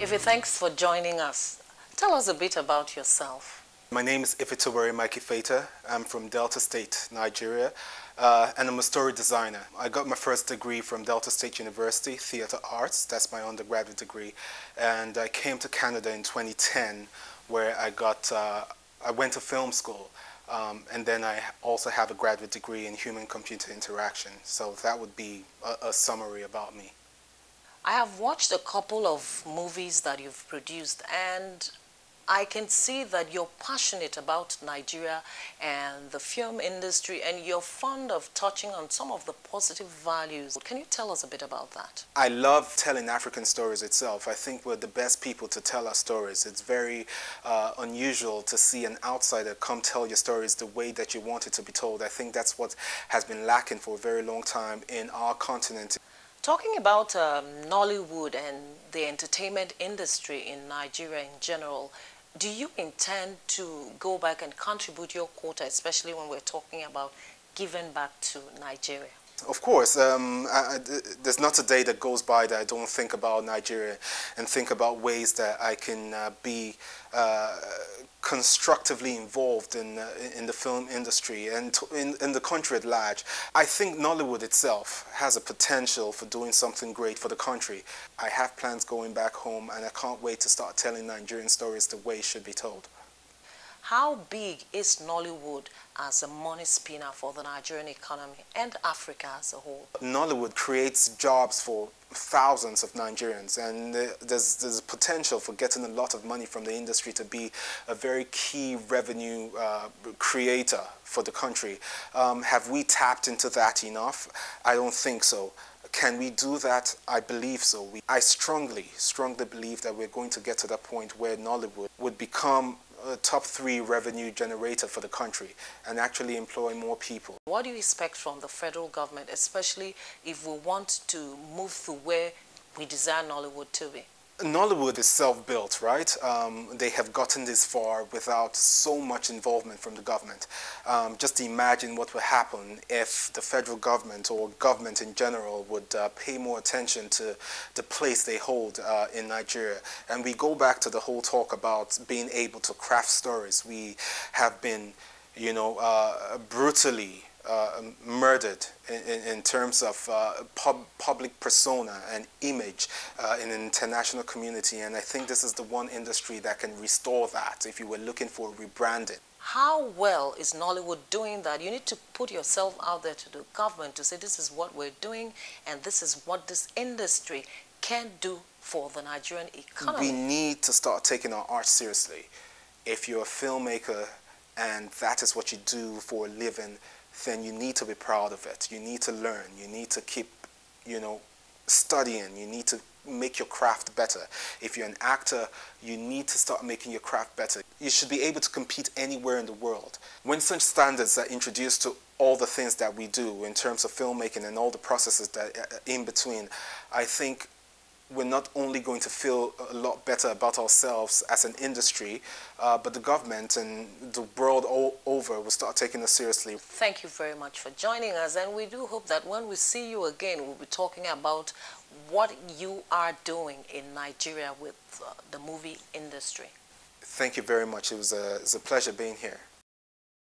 Ife, thanks for joining us. Tell us a bit about yourself. My name is Efetobore Mike-Ifeta. I'm from Delta State, Nigeria, and I'm a story designer. I got my first degree from Delta State University, Theatre Arts. That's my undergraduate degree. And I came to Canada in 2010, where I went to film school. And then I also have a graduate degree in human-computer interaction. So that would be a summary about me. I have watched a couple of movies that you've produced, and I can see that you're passionate about Nigeria and the film industry, and you're fond of touching on some of the positive values. Can you tell us a bit about that? I love telling African stories itself. I think we're the best people to tell our stories. It's very unusual to see an outsider come tell your stories the way that you want it to be told. I think that's what has been lacking for a very long time in our continent. Talking about Nollywood and the entertainment industry in Nigeria in general, do you intend to go back and contribute your quota, especially when we're talking about giving back to Nigeria? Of course. There's not a day that goes by that I don't think about Nigeria and think about ways that I can be constructively involved in the film industry and in the country at large. I think Nollywood itself has a potential for doing something great for the country. I have plans going back home, and I can't wait to start telling Nigerian stories the way it should be told. How big is Nollywood as a money spinner for the Nigerian economy and Africa as a whole? Nollywood creates jobs for thousands of Nigerians, and there's potential for getting a lot of money from the industry to be a very key revenue creator for the country. Have we tapped into that enough? I don't think so. Can we do that? I believe so. I strongly believe that we're going to get to that point where Nollywood would become a top 3 revenue generator for the country and actually employ more people. What do you expect from the federal government, especially if we want to move to where we desire Nollywood to be? Nollywood is self-built, right? They have gotten this far without so much involvement from the government. Just imagine what would happen if the federal government or government in general would pay more attention to the place they hold in Nigeria. And we go back to the whole talk about being able to craft stories. We have been, brutally murdered in terms of public persona and image in an international community, and I think this is the one industry that can restore that if you were looking for rebranding. How well is Nollywood doing that? You need to put yourself out there to the government to say this is what we're doing and this is what this industry can do for the Nigerian economy. We need to start taking our art seriously. If you're a filmmaker and that is what you do for a living, then you need to be proud of it. You need to learn. You need to keep, studying. You need to make your craft better. If you're an actor, you need to start making your craft better. You should be able to compete anywhere in the world. When such standards are introduced to all the things that we do in terms of filmmaking and all the processes that are in between, I think we're not only going to feel a lot better about ourselves as an industry, but the government and the world all over will start taking us seriously. Thank you very much for joining us, and we do hope that when we see you again, we'll be talking about what you are doing in Nigeria with the movie industry. Thank you very much. It was a pleasure being here.